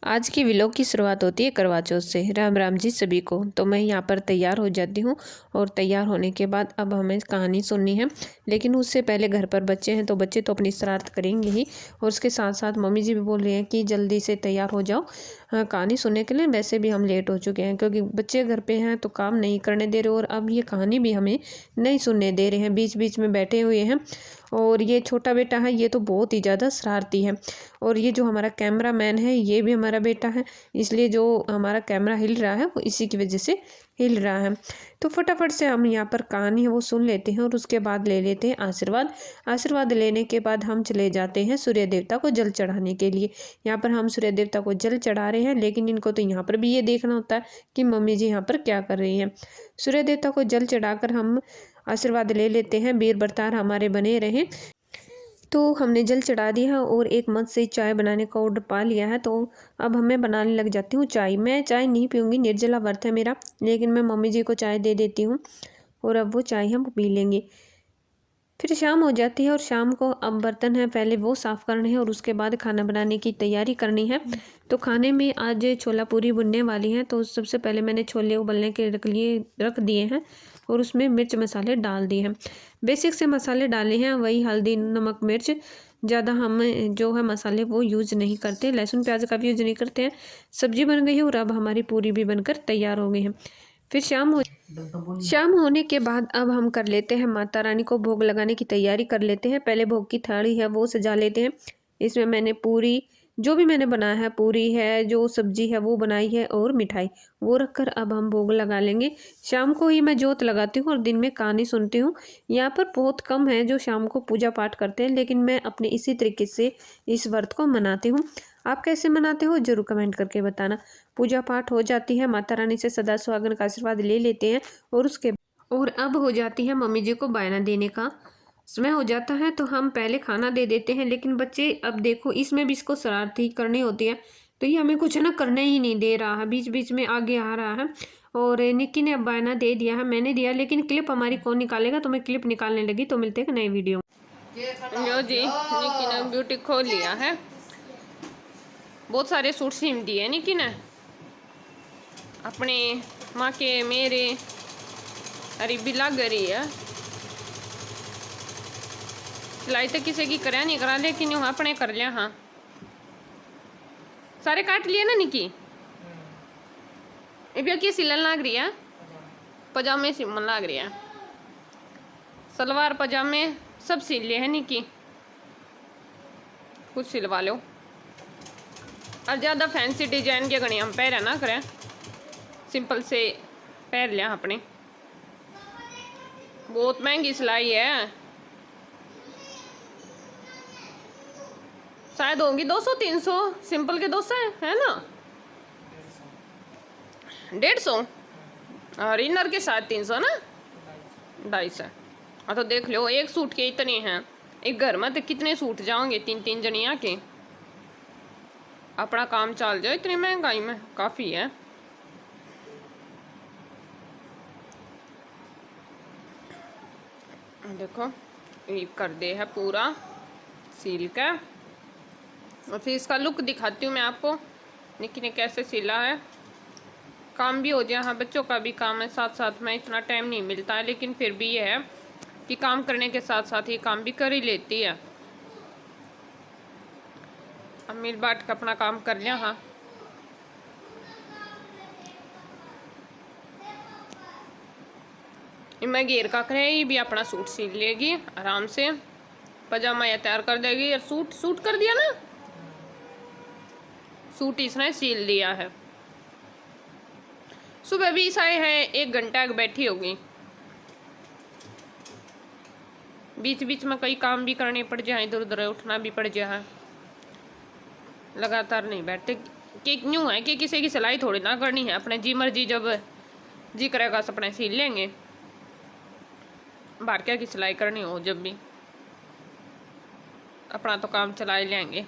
आज की व्लॉग की शुरुआत होती है करवा चौथ से। राम राम जी सभी को। तो मैं यहाँ पर तैयार हो जाती हूँ और तैयार होने के बाद अब हमें कहानी सुननी है, लेकिन उससे पहले घर पर बच्चे हैं तो बच्चे तो अपनी शरारत करेंगे ही, और उसके साथ साथ मम्मी जी भी बोल रही हैं कि जल्दी से तैयार हो जाओ कहानी सुनने के लिए। वैसे भी हम लेट हो चुके हैं क्योंकि बच्चे घर पे हैं तो काम नहीं करने दे रहे, और अब ये कहानी भी हमें नहीं सुनने दे रहे हैं, बीच बीच में बैठे हुए हैं। और ये छोटा बेटा है, ये तो बहुत ही ज़्यादा शरारती है, और ये जो हमारा कैमरा मैन है ये भी हमारा बेटा है, इसलिए जो हमारा कैमरा हिल रहा है वो इसी की वजह से हिल रहा है। तो फटाफट से हम यहाँ पर कहानी है वो सुन लेते हैं और उसके बाद ले लेते हैं आशीर्वाद। आशीर्वाद लेने के बाद हम चले जाते हैं सूर्य देवता को जल चढ़ाने के लिए। यहाँ पर हम सूर्य देवता को जल चढ़ा रहे हैं, लेकिन इनको तो यहाँ पर भी ये देखना होता है कि मम्मी जी यहाँ पर क्या कर रही हैं। सूर्य देवता को जल चढ़ाकर हम आशीर्वाद ले लेते हैं, वीर बरतार हमारे बने रहें। तो हमने जल चढ़ा दिया और एक मग से चाय बनाने का ऑर्डर पा लिया है, तो अब हमें बनाने लग जाती हूँ चाय। मैं चाय नहीं पीऊँगी, निर्जला व्रत है मेरा, लेकिन मैं मम्मी जी को चाय दे देती हूँ और अब वो चाय हम पी लेंगे। फिर शाम हो जाती है और शाम को अब बर्तन है पहले वो साफ़ करने हैं और उसके बाद खाना बनाने की तैयारी करनी है। तो खाने में आज छोला पूरी बुनने वाली हैं, तो सबसे पहले मैंने छोले उबलने के रख दिए हैं और उसमें मिर्च मसाले डाल दिए हैं। बेसिक से मसाले डाले हैं, वही हल्दी नमक मिर्च, ज़्यादा हम जो है मसाले वो यूज़ नहीं करते, लहसुन प्याज का भी यूज़ नहीं करते हैं। सब्जी बन गई है और अब हमारी पूरी भी बनकर तैयार हो गई है। फिर शाम होने के बाद अब हम कर लेते हैं माता रानी को भोग लगाने की तैयारी कर लेते हैं। पहले भोग की थाली है वो सजा लेते हैं। इसमें मैंने पूरी जो भी मैंने बनाया है, पूरी है, जो सब्जी है वो बनाई है और मिठाई वो रखकर अब हम भोग लगा लेंगे। शाम को ही मैं जोत लगाती हूँ और दिन में कहानी सुनती हूँ। यहाँ पर बहुत कम है जो शाम को पूजा पाठ करते हैं, लेकिन मैं अपने इसी तरीके से इस व्रत को मनाती हूँ। आप कैसे मनाते हो ज़रूर कमेंट करके बताना। पूजा पाठ हो जाती है, माता रानी से सदा सुहागन का आशीर्वाद ले लेते हैं और अब हो जाती है मम्मी जी को बायना देने का समय हो जाता है, तो हम पहले खाना दे देते हैं। लेकिन बच्चे अब देखो इसमें भी इसको शरारती करनी होती है, तो ये हमें कुछ ना करने ही नहीं दे रहा है, बीच बीच में आगे आ रहा है। और निक्की ने अब बायना दे दिया है, मैंने दिया, लेकिन क्लिप हमारी कौन निकालेगा, तो मैं क्लिप निकालने लगी। तो मिलते हैं नई वीडियो। लो जी, निक्की ने ब्यूटी खोल लिया है। बहुत सारे सूट सीम दिए निक्की ने अपने माँ के मेरे। अरे बिला गरी है सिलाई तो किसी की करा नहीं करा, लेकिन यूँ अपने कर लिया। हाँ सारे काट लिए ना निक्की। ये की सिलन लग रही है, पजामे सिमन लग रही है, सलवार पजामे सब सिल लिए है निक्की, कुछ सिलवा लो। और ज़्यादा फैंसी डिजाइन के गणे हम पहरे ना करें, सिंपल से पहन लिया अपने। बहुत महंगी सिलाई है, शायद होंगी 200-300, सिंपल के 200 है ना, 150 और इनर के साथ 300 ना, 250। हाँ तो देख लो एक सूट के इतने हैं, एक घर में तो कितने सूट जाओगे 3-3 जनिया के। अपना काम चल जाए, इतनी महंगाई में काफ़ी है। देखो ये कर दे है पूरा सील का, और फिर इसका लुक दिखाती हूँ मैं आपको निक्की ने कैसे सिला है। काम भी हो जाए, हाँ बच्चों का भी काम है साथ साथ में, इतना टाइम नहीं मिलता है, लेकिन फिर भी ये है कि काम करने के साथ साथ ये काम भी कर ही लेती है। अब मिल बाट का अपना काम कर लिया। हाँ मैं घेर का करे, ये भी अपना सूट सिल लेगी आराम से, पजामा या तैयार कर देगी। और सूट कर दिया ना, सूट इसने सिल दिया है। सुबह भी साए है 1 घंटा बैठी होगी, बीच बीच में कई काम भी करने पड़ जाए, इधर उधर उठना भी पड़ जाए, लगातार नहीं बैठते। कि यूँ है कि किसी की सिलाई थोड़ी ना करनी है, अपने जी मर्जी जब जी करेगा सपने सिल लेंगे, बाहर क्या की सिलाई करनी हो जब भी अपना तो काम चला ही लेंगे।